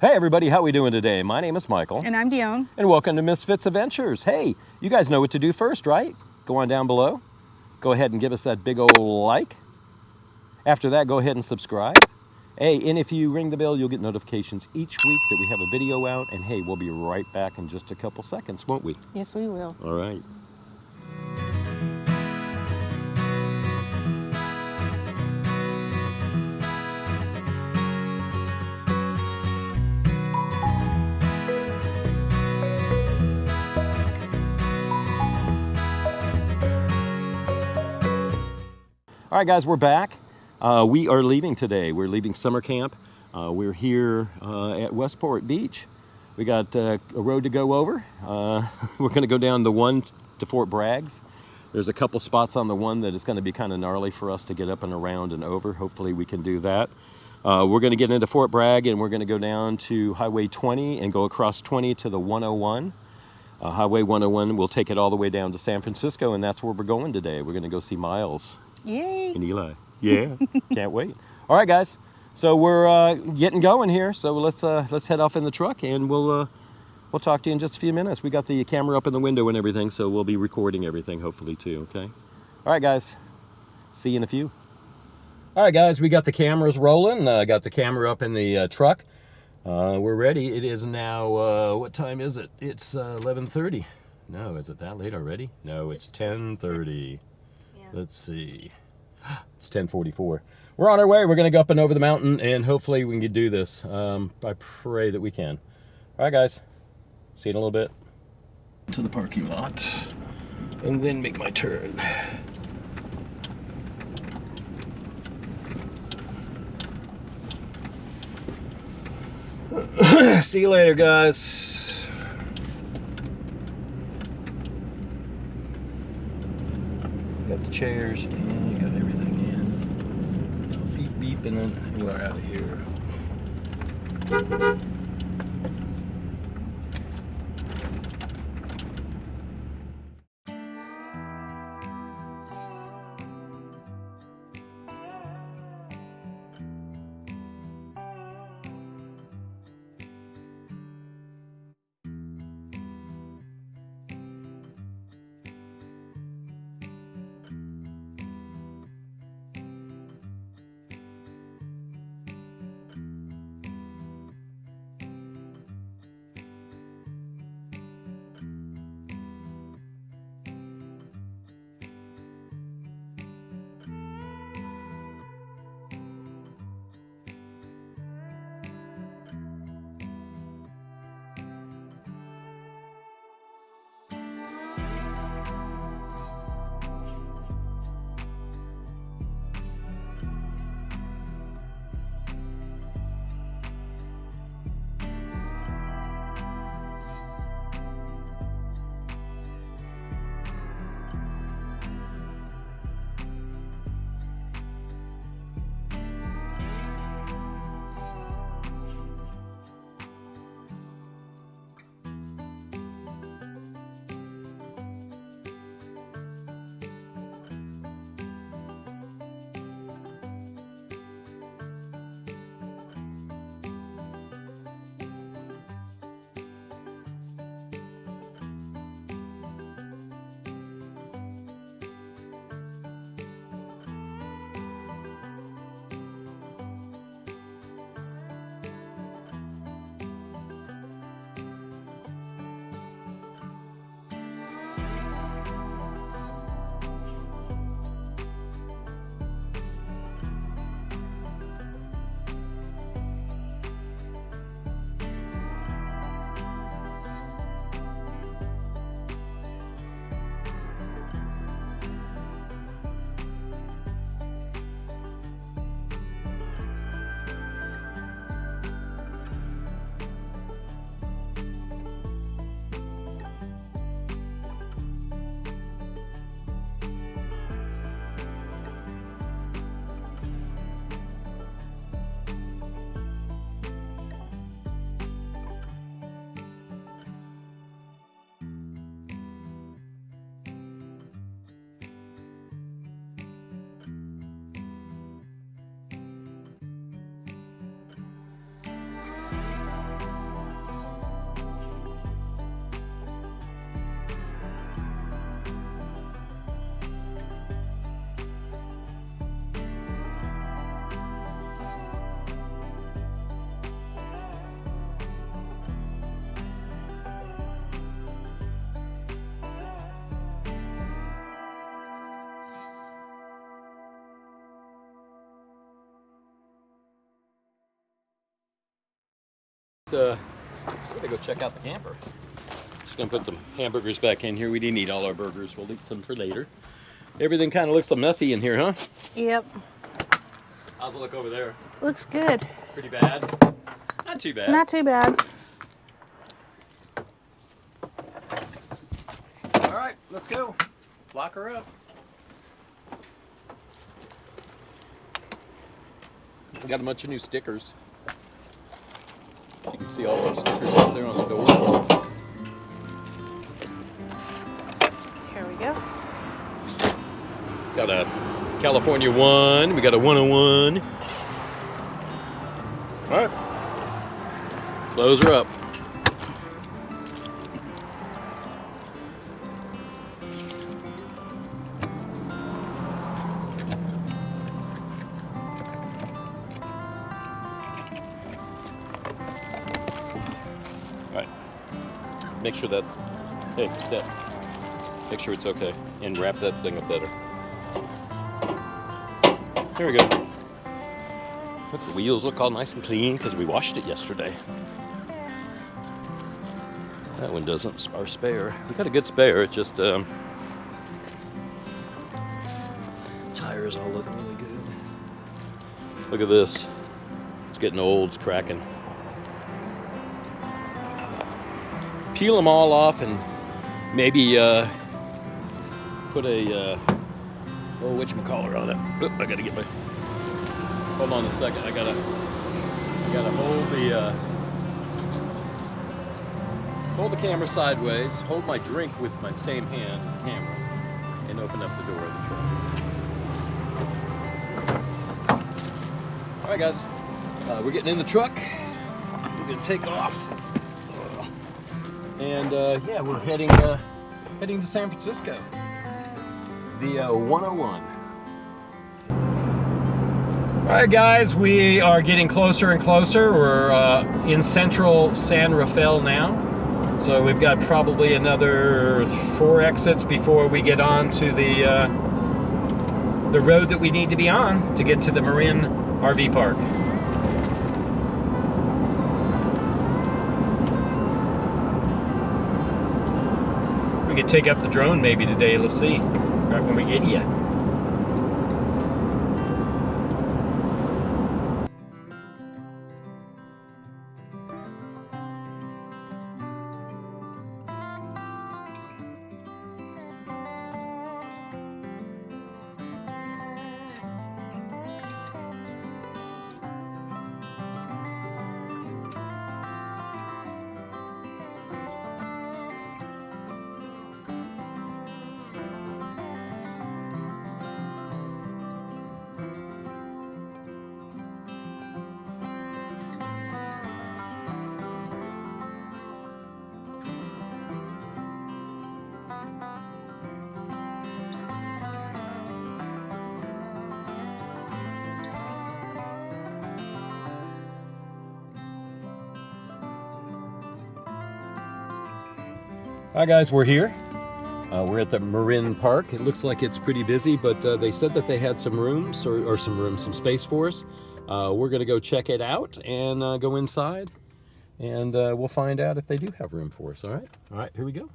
Hey everybody, how we doing today? My name is Michael. And I'm Dione. And welcome to Miss FITZ'S Adventures. Hey, you guys know what to do first, right? Go on down below. Go ahead and give us that big old like. After that, go ahead and subscribe. Hey, and if you ring the bell, you'll get notifications each week that we have a video out. And hey, we'll be right back in just a couple seconds, won't we? Yes, we will. All right. All right, guys, we're back. We are leaving today. We're leaving summer camp. We're here at Westport Beach. We got a road to go over. We're going to go down the one to Fort Bragg's. There's a couple spots on the one that is going to be kind of gnarly for us to get up and around and over. Hopefully we can do that. We're going to get into Fort Bragg and we're going to go down to Highway 20 and go across 20 to the 101. Highway 101 will take it all the way down to San Francisco, and that's where we're going today. We're going to go see Miles. Yay! And Eli. Yeah, can't wait. All right, guys. So we're getting going here. So let's head off in the truck, and we'll talk to you in just a few minutes. We got the camera up in the window and everything, so we'll be recording everything hopefully too. Okay. All right, guys. See you in a few. All right, guys. We got the cameras rolling. Got the camera up in the truck. We're ready. It is now. What time is it? It's 11:30. No, is it that late already? No, it's 10:30. Let's see. It's 10:44. We're on our way. We're going to go up and over the mountain, and hopefully we can do this. I pray that we can. All right, guys. See you in a little bit. To the parking lot, and then make my turn. See you later, guys. Got the chairs and you got everything in. Beep beep, and then we're out of here. We're gonna go check out the camper. Just gonna put some hamburgers back in here. We didn't eat all our burgers. We'll eat some for later. Everything kind of looks so messy in here, huh? Yep. How's it look over there? Looks good. Pretty bad? Not too bad. Not too bad. All right, let's go. Lock her up. We got a bunch of new stickers. You can see all those stickers out there on the door. Here we go. Got a California 1. We got a 101. All right. Close her up. All right. Make sure that's, hey, step. Make sure it's okay. And wrap that thing up better. There we go. Look, the wheels look all nice and clean because we washed it yesterday. That one doesn't. Our spare. We got a good spare. It just tires all look really good. Look at this. It's getting old. It's cracking. Peel them all off and maybe put a whatchamacallit on it. Oop, I gotta get my. Hold on a second. I gotta hold the camera sideways, hold my drink with my same hand as the camera, and open up the door of the truck. All right, guys, we're getting in the truck. We're gonna take off, and yeah, we're heading to San Francisco. The 101. All right, guys, we are getting closer and closer. We're in central San Rafael now. So we've got probably another 4 exits before we get on to the road that we need to be on to get to the Marin RV park. We could take up the drone maybe today, let's see, right when we get here. Hi guys, we're here. We're at the Marin Park. It looks like it's pretty busy, but they said that they had some rooms, or some space for us. We're gonna go check it out and go inside, and we'll find out if they do have room for us, all right? All right, here we go.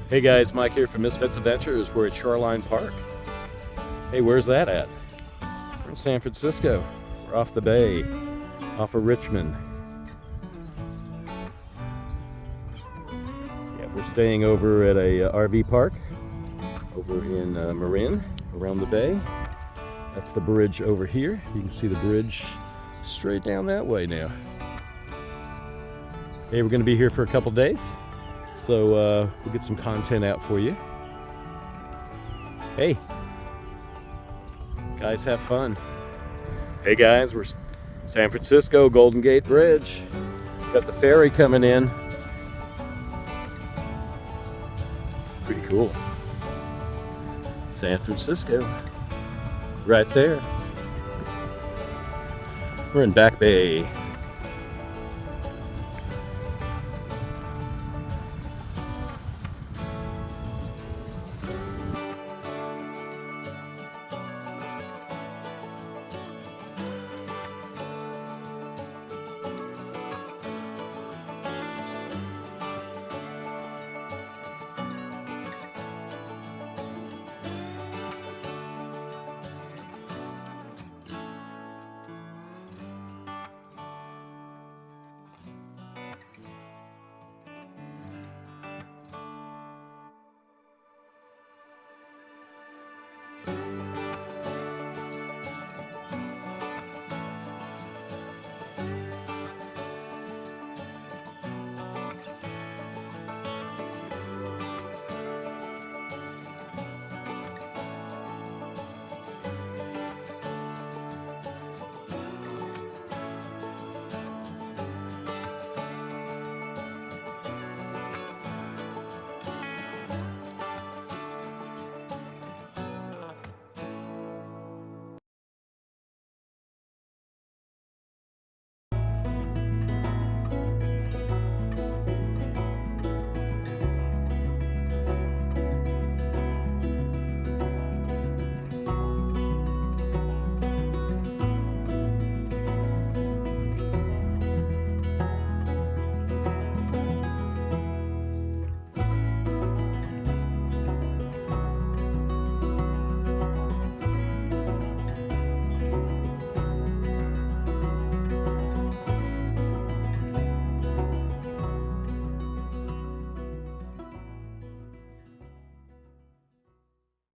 Hey guys, Mike here from FITZ'S Adventures. We're at Shoreline Park. Hey, where's that at? We're in San Francisco. We're off the bay, off of Richmond. Yeah, we're staying over at a RV park over in Marin, around the bay. That's the bridge over here. You can see the bridge straight down that way now. Hey, we're going to be here for a couple days. So we'll get some content out for you. Hey, guys, have fun. Hey guys, we're San Francisco, Golden Gate Bridge. Got the ferry coming in. Pretty cool. San Francisco, right there. We're in Back Bay.